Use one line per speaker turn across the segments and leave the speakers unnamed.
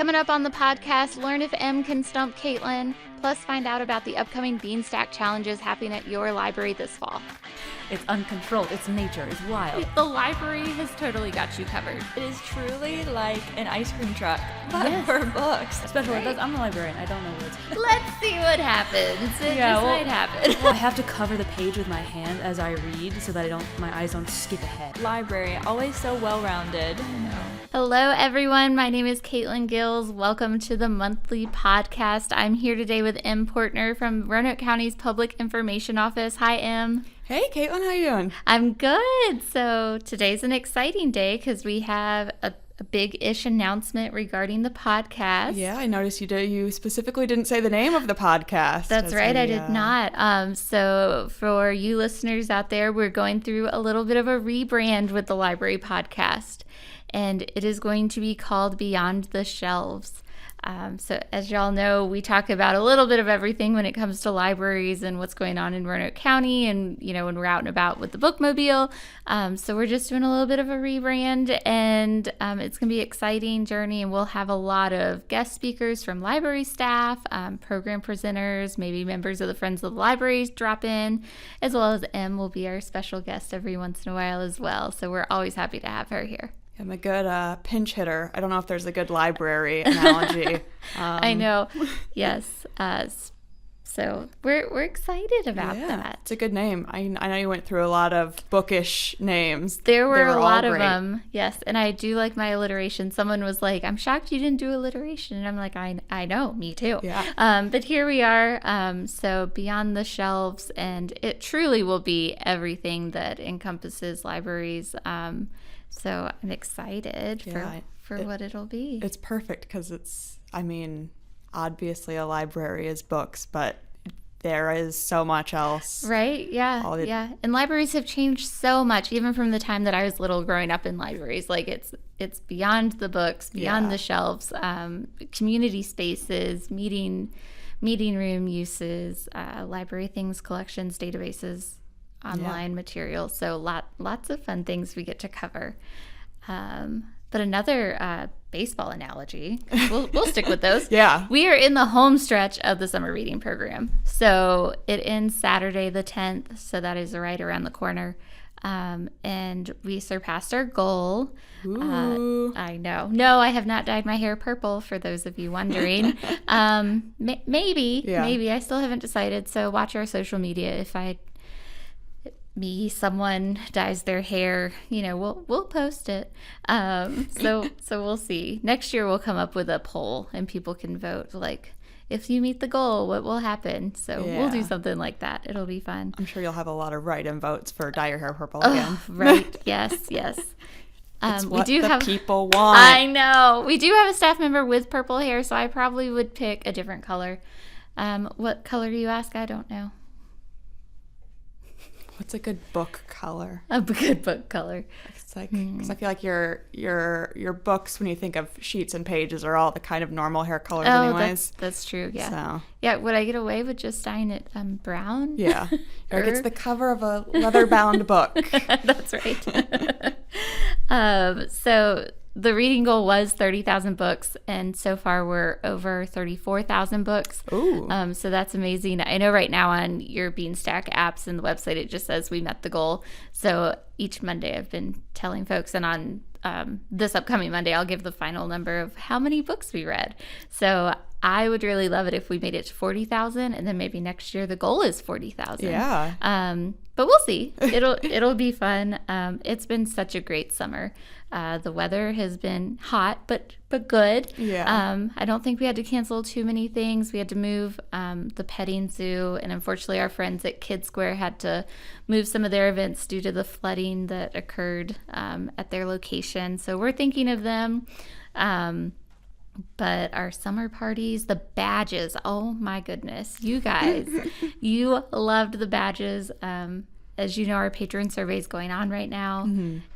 Coming up on the podcast, learn if Em can stump Caitlin, plus find out about the upcoming Beanstack challenges happening at your library this fall.
It's uncontrolled. It's nature. It's wild.
The library has totally got you covered.
It is truly like an ice cream truck, but
Yes.
for books.
Special ed. I'm a librarian. I don't know words.
Let's see what happens. It might happen.
I have to cover the page with my hand as I read so that my eyes don't skip ahead.
Library, always so well-rounded.
Hello, everyone. My name is Caitlin Gills. Welcome to the monthly podcast. I'm here today with Em Portner from Roanoke County's Public Information Office. Hi, Em.
Hey, Caitlin, how you doing?
I'm good. So today's an exciting day because we have a big-ish announcement regarding the podcast.
Yeah, I noticed you specifically didn't say the name of the podcast.
That's right, I did not. So for you listeners out there, we're going through a little bit of a rebrand with the library podcast, and it is going to be called Beyond the Shelves. So as y'all know, we talk about a little bit of everything when it comes to libraries and what's going on in Roanoke County and, when we're out and about with the bookmobile. So we're just doing a little bit of a rebrand, and it's going to be an exciting journey, and we'll have a lot of guest speakers from library staff, program presenters, maybe members of the Friends of the Libraries drop in, as well as Em will be our special guest every once in a while as well. So we're always happy to have her here.
I'm a good pinch hitter. I don't know if there's a good library analogy.
I know. Yes. So we're excited about that.
It's a good name. I know you went through a lot of bookish names.
There were a lot of
great.
them. Yes. And I do like my alliteration. Someone was like, I'm shocked you didn't do alliteration. And I'm like, I know, me too.
Yeah.
But here we are. So Beyond the Shelves, and it truly will be everything that encompasses libraries. So I'm excited for what it'll be.
It's perfect because obviously a library is books, but there is so much else.
Right? Yeah. Yeah. And libraries have changed so much, even from the time that I was little growing up in libraries. Like it's beyond the books, beyond the shelves, community spaces, meeting room uses, library things, collections, databases, online materials. So lots of fun things we get to cover. But another baseball analogy, we'll stick with those.
Yeah.
We are in the home stretch of the summer reading program. So it ends Saturday the 10th. So that is right around the corner. And we surpassed our goal.
Ooh.
I know. No, I have not dyed my hair purple, for those of you wondering. Maybe. I still haven't decided. So watch our social media. If someone dyes their hair, we'll post it. So we'll see. Next year we'll come up with a poll and people can vote, like, if you meet the goal, what will happen? So we'll do something like that. It'll be fun.
I'm sure you'll have a lot of write-in votes for dye your hair purple again.
Right. Yes.
It's what
we do have
people want.
I know. We do have a staff member with purple hair, so I probably would pick a different color. What color do you ask? I don't know.
What's a good book color?
A good book color.
It's like, because I feel like your books, when you think of sheets and pages, are all the kind of normal hair colors anyways.
That's true, yeah.
So.
Yeah, would I get away with just dyeing it brown?
Yeah. Like it's the cover of a leather-bound book.
That's right. So the reading goal was 30,000 books, and so far we're over 34,000 books.
Ooh.
So that's amazing. I know right now on your Beanstack apps and the website, it just says we met the goal. So each Monday I've been telling folks, and on this upcoming Monday, I'll give the final number of how many books we read. So I would really love it if we made it to 40,000, and then maybe next year the goal is 40,000.
Yeah.
But we'll see. It'll be fun. It's been such a great summer. The weather has been hot, but good.
Yeah.
I don't think we had to cancel too many things. We had to move the petting zoo, and unfortunately our friends at Kid Square had to move some of their events due to the flooding that occurred at their location. So we're thinking of them. But our summer parties, the badges, oh my goodness, you guys, you loved the badges. As you know, our patron survey is going on right now,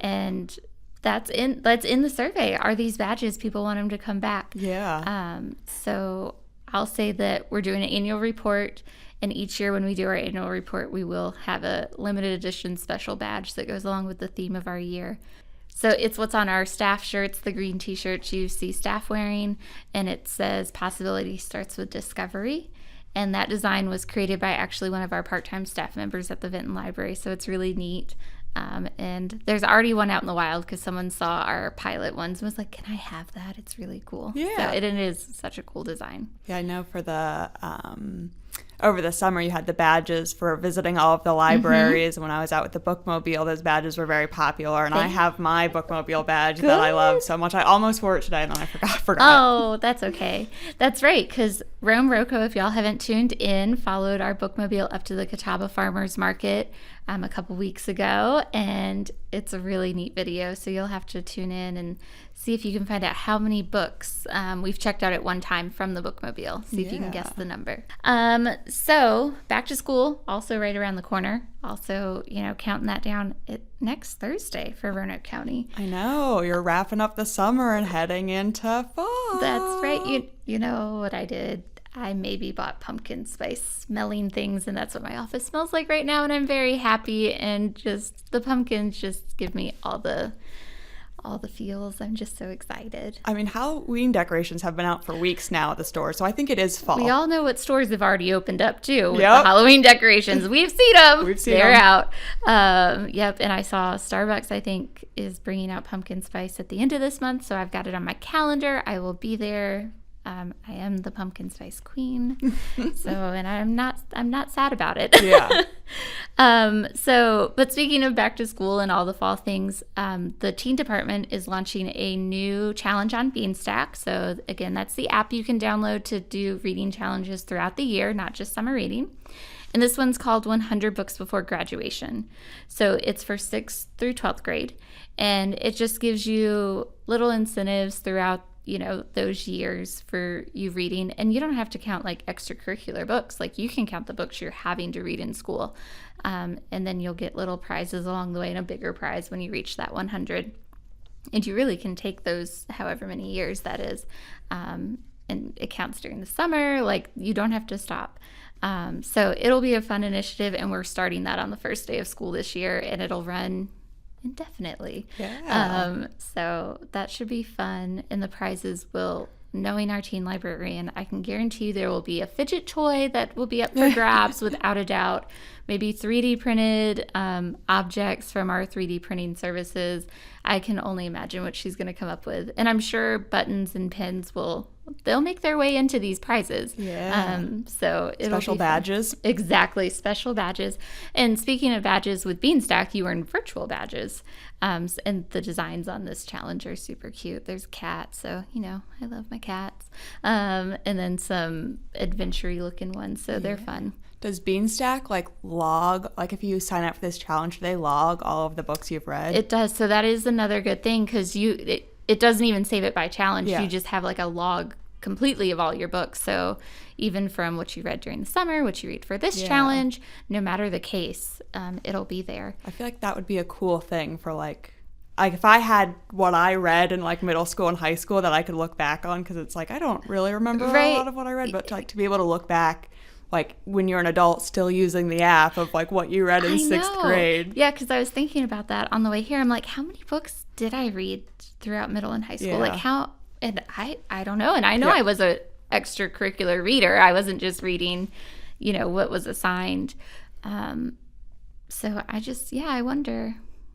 and that's in the survey. Are these badges? People want them to come back.
Yeah.
So I'll say that we're doing an annual report, and each year when we do our annual report, we will have a limited edition special badge that goes along with the theme of our year. So it's what's on our staff shirts, the green t-shirts you see staff wearing, and it says possibility starts with discovery. And that design was created by actually one of our part-time staff members at the Vinton Library, so it's really neat. And there's already one out in the wild because someone saw our pilot ones and was like, can I have that? It's really cool.
Yeah.
So it is such a cool design.
Yeah, I know for the over the summer you had the badges for visiting all of the libraries. When I was out with the bookmobile, those badges were very popular, and I have my bookmobile badge that I love so much. I almost wore it today, and then I forgot.
Oh, that's okay. That's right, because Roanoke, if y'all haven't tuned in, followed our bookmobile up to the Catawba Farmers Market a couple weeks ago, and it's a really neat video, so you'll have to tune in and see if you can find out how many books we've checked out at one time from the bookmobile. See if you can guess the number. So back to school, also right around the corner. Also, counting that down next Thursday for Roanoke County.
I know, you're wrapping up the summer and heading into fall.
That's right. You know what I did? I maybe bought pumpkin spice smelling things, and that's what my office smells like right now, and I'm very happy, and just the pumpkins just give me all the feels. I'm just so excited.
I mean, Halloween decorations have been out for weeks now at the store, so I think it is fall.
We all know what stores have already opened up too with the Halloween decorations. We've seen them. They're out. Yep, and I saw Starbucks, I think, is bringing out pumpkin spice at the end of this month, so I've got it on my calendar. I will be there. I am the pumpkin spice queen, and I'm not sad about it.
Yeah.
But speaking of back to school and all the fall things, the teen department is launching a new challenge on Beanstack. So again, that's the app you can download to do reading challenges throughout the year, not just summer reading. And this one's called 100 Books Before Graduation. So it's for 6th through 12th grade, and it just gives you little incentives throughout those years for you reading. And you don't have to count like extracurricular books. Like you can count the books you're having to read in school. And then you'll get little prizes along the way and a bigger prize when you reach that 100. And you really can take those however many years that is. And it counts during the summer. Like you don't have to stop. So it'll be a fun initiative. And we're starting that on the first day of school this year. And it'll run indefinitely.
Yeah.
So that should be fun. And the prizes will, knowing our teen librarian, I can guarantee you there will be a fidget toy that will be up for grabs without a doubt. Maybe 3D printed objects from our 3D printing services. I can only imagine what she's going to come up with. And I'm sure buttons and pins they'll make their way into these prizes.
Yeah.
So it'll
special
be
badges.
Fun. Exactly, special badges. And speaking of badges, with Beanstack, you earn virtual badges. And the designs on this challenge are super cute. There's a cat, so I love my cats. And then some adventure-y looking ones, so they're fun.
Does Beanstack log, if you sign up for this challenge, do they log all of the books you've read?
It does. So that is another good thing, because it doesn't even save it by challenge.
Yeah.
You just have a log completely of all your books. So even from what you read during the summer, what you read for this challenge, no matter the case, it'll be there.
I feel like that would be a cool thing for if I had what I read in middle school and high school that I could look back on, because it's I don't really remember a lot of what I read, but to be able to look back when you're an adult still using the app of what you read in 6th grade.
Yeah, because I was thinking about that on the way here. I'm like, how many books did I read throughout middle and high school?
Yeah.
And I don't know. And I know I was a extracurricular reader. I wasn't just reading, what was assigned. So I wonder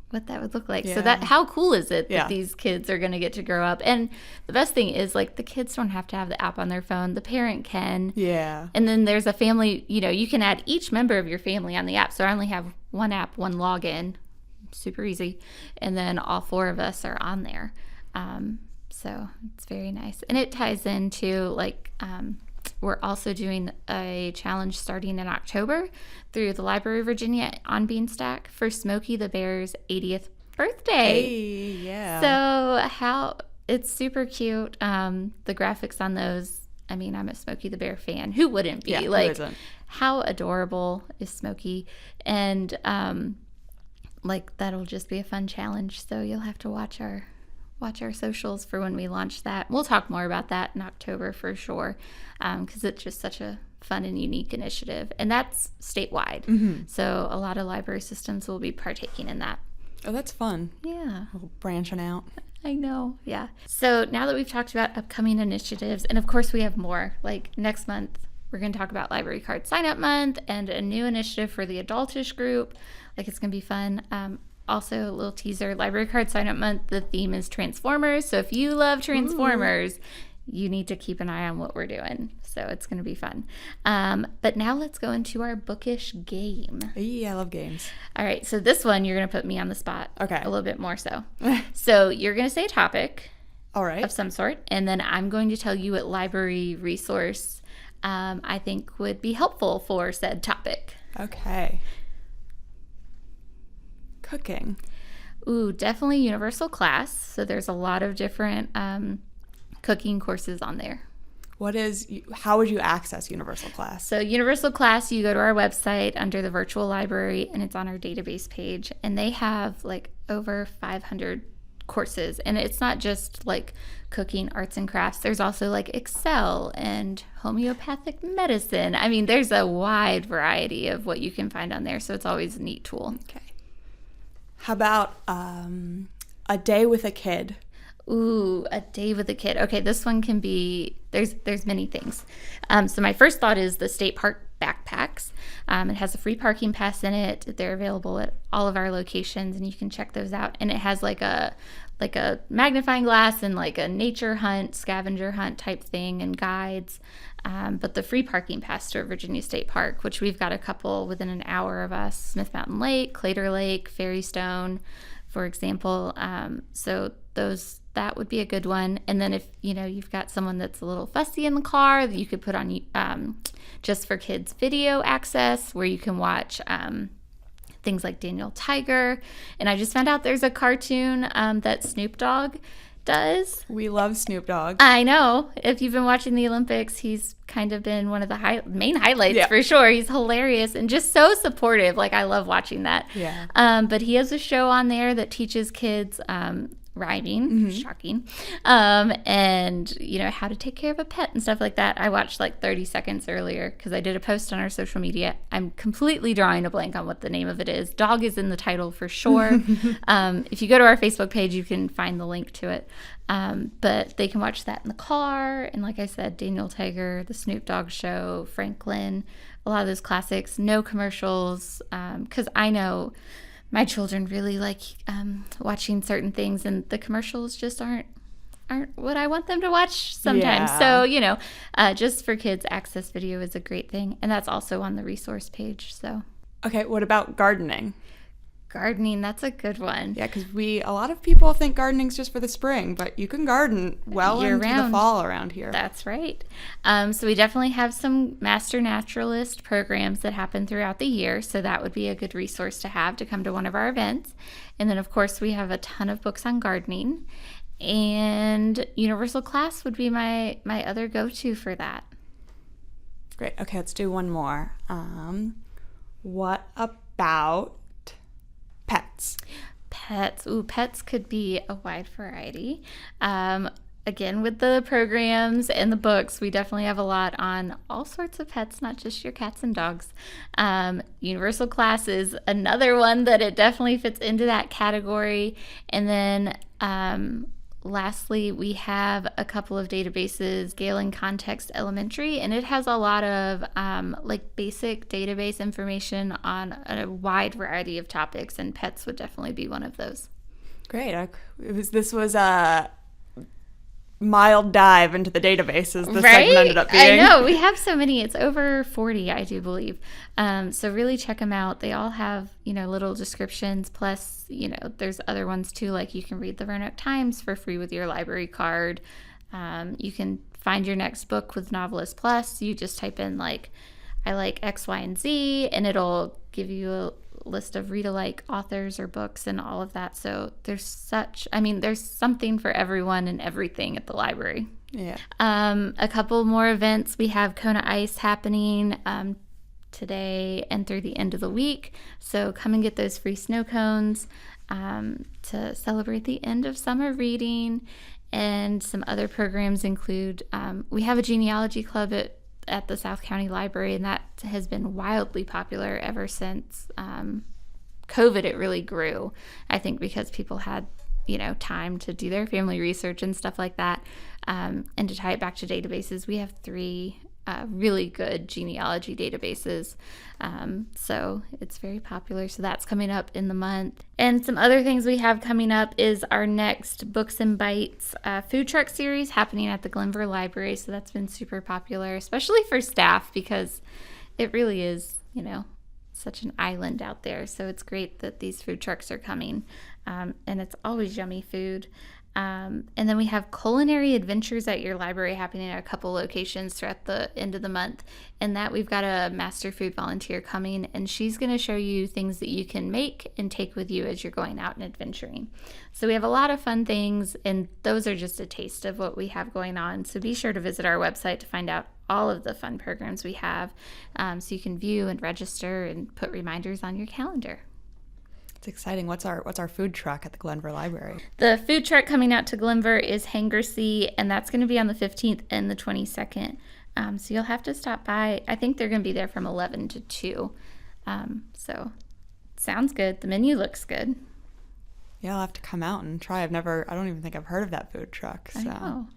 what that would look like.
Yeah.
So how cool is it that these kids are going to get to grow up? And the best thing is the kids don't have to have the app on their phone. The parent can.
Yeah.
And then there's a family, you can add each member of your family on the app. So I only have one app, one login, super easy. And then all 4 of us are on there. So it's very nice. And it ties into we're also doing a challenge starting in October through the Library of Virginia on Beanstack for Smokey the Bear's 80th birthday.
Hey, yeah.
So it's super cute. The graphics on those, I'm a Smokey the Bear fan. Who wouldn't be?
Yeah, who isn't?
How adorable is Smokey? And that'll just be a fun challenge. So you'll have to watch our socials for when we launch that. We'll talk more about that in October for sure, because it's just such a fun and unique initiative. And that's statewide. Mm-hmm. So a lot of library systems will be partaking in that.
Oh, that's fun.
Yeah.
Branching out.
I know. Yeah. So now that we've talked about upcoming initiatives, and of course we have more, like next month, we're going to talk about Library Card Sign Up Month and a new initiative for the adultish group. Like, it's going to be fun. Also, a little teaser, Library Card Sign Up Month, the theme is Transformers. So if you love Transformers, you need to keep an eye on what we're doing. So it's going to be fun. But now let's go into our bookish game.
Yeah, I love games.
All right. So this one, you're going to put me on the spot.
Okay.
A little bit more so. So you're going to say a topic.
All right.
Of some sort. And then I'm going to tell you what library resource I think would be helpful for said topic.
Okay. Cooking.
Ooh, definitely Universal Class. So there's a lot of different cooking courses on there.
How would you access Universal Class?
So Universal Class, you go to our website under the virtual library, and it's on our database page. And they have like over 500 courses. And it's not just like cooking, arts and crafts. There's also like Excel and homeopathic medicine. I mean, there's a wide variety of what you can find on there. So it's always a neat tool.
Okay. How about a day with a kid?
Ooh, a day with a kid. Okay, this one can be, there's many things. So my first thought is the state park backpacks. It has a free parking pass in it. They're available at all of our locations, and you can check those out. And it has like a magnifying glass and like a nature hunt, scavenger hunt type thing and guides. But the free parking pass to Virginia State Park, which we've got a couple within an hour of us, Smith Mountain Lake, Clater Lake, Fairy Stone, for example. So that would be a good one. And then if you've got someone that's a little fussy in the car, that you could put on Just for Kids video access, where you can watch things like Daniel Tiger. And I just found out there's a cartoon that Snoop Dogg does.
We love Snoop Dogg.
I know. If you've been watching the Olympics, he's kind of been one of the main highlights for sure. He's hilarious and just so supportive. Like, I love watching that.
Yeah.
But he has a show on there that teaches kids rhyming, shocking, and how to take care of a pet and stuff like that. I watched like 30 seconds earlier because I did a post on our social media. I'm completely drawing a blank on what the name of it is. Dog is in the title for sure. If you go to our Facebook page, you can find the link to it. But they can watch that in the car. And like I said, Daniel Tiger, the Snoop Dogg Show, Franklin, a lot of those classics, no commercials, because I know my children really like watching certain things, and the commercials just aren't what I want them to watch sometimes.
Yeah.
So, Just for Kids access video is a great thing, and that's also on the resource page. So,
okay, what about gardening?
Gardening, that's a good one.
Yeah, because a lot of people think gardening's just for the spring, but you can garden well into the fall around here.
That's right. So we definitely have some master naturalist programs that happen throughout the year. So that would be a good resource to have to come to one of our events. And then, of course, we have a ton of books on gardening. And Universal Class would be my other go-to for that.
Great. Okay, let's do one more. What about pets?
Pets. Ooh, pets could be a wide variety. Again, with the programs and the books, we definitely have a lot on all sorts of pets, not just your cats and dogs. Universal Class is another one that it definitely fits into that category. And then lastly, we have a couple of databases, Gale and Context Elementary, and it has a lot of basic database information on a wide variety of topics, and pets would definitely be one of those.
Great. This was a mild dive into the databases this segment ended up being.
I know. We have so many. It's over 40, I do believe. So really check them out. They all have, little descriptions. Plus, there's other ones too. Like, you can read the Roanoke Times for free with your library card. You can find your next book with Novelist Plus. You just type in I like X, Y, and Z, and it'll give you a list of read-alike authors or books and all of that. So there's something for everyone and everything at the library.
Yeah.
A couple more events. We have Kona Ice happening today and through the end of the week. So come and get those free snow cones to celebrate the end of summer reading. And some other programs include, we have a genealogy club at the South County Library, and that has been wildly popular ever since COVID, it really grew, I think, because people had, time to do their family research and stuff like that. And to tie it back to databases, we have 3 really good genealogy databases. So it's very popular. So that's coming up in the month. And some other things we have coming up is our next Books and Bites food truck series happening at the Glenver Library. So that's been super popular, especially for staff, because it really is, such an island out there. So it's great that these food trucks are coming. And it's always yummy food. And then we have culinary adventures at your library happening at a couple locations throughout the end of the month. And that we've got a master food volunteer coming, and she's going to show you things that you can make and take with you as you're going out and adventuring. So we have a lot of fun things, and those are just a taste of what we have going on. So be sure to visit our website to find out all of the fun programs we have, so you can view and register and put reminders on your calendar.
It's exciting. What's our food truck at the Glenver Library?
The food truck coming out to Glenver is Hangersea, and that's going to be on the 15th and the 22nd. So you'll have to stop by. I think they're going to be there from 11 to 2. So sounds good. The menu looks good.
Yeah, I'll have to come out and try. I don't even think I've heard of that food truck. So
I know.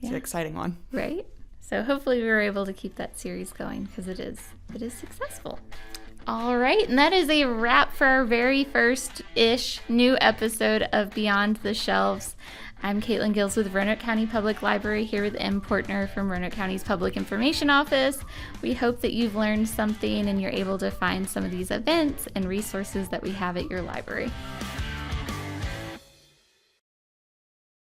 Yeah.
It's an exciting one.
Right? So hopefully we were able to keep that series going, because it is successful. All right, and that is a wrap for our very first-ish new episode of Beyond the Shelves. I'm Caitlin Gills with Roanoke County Public Library, here with Em Portner from Roanoke County's Public Information Office. We hope that you've learned something and you're able to find some of these events and resources that we have at your library.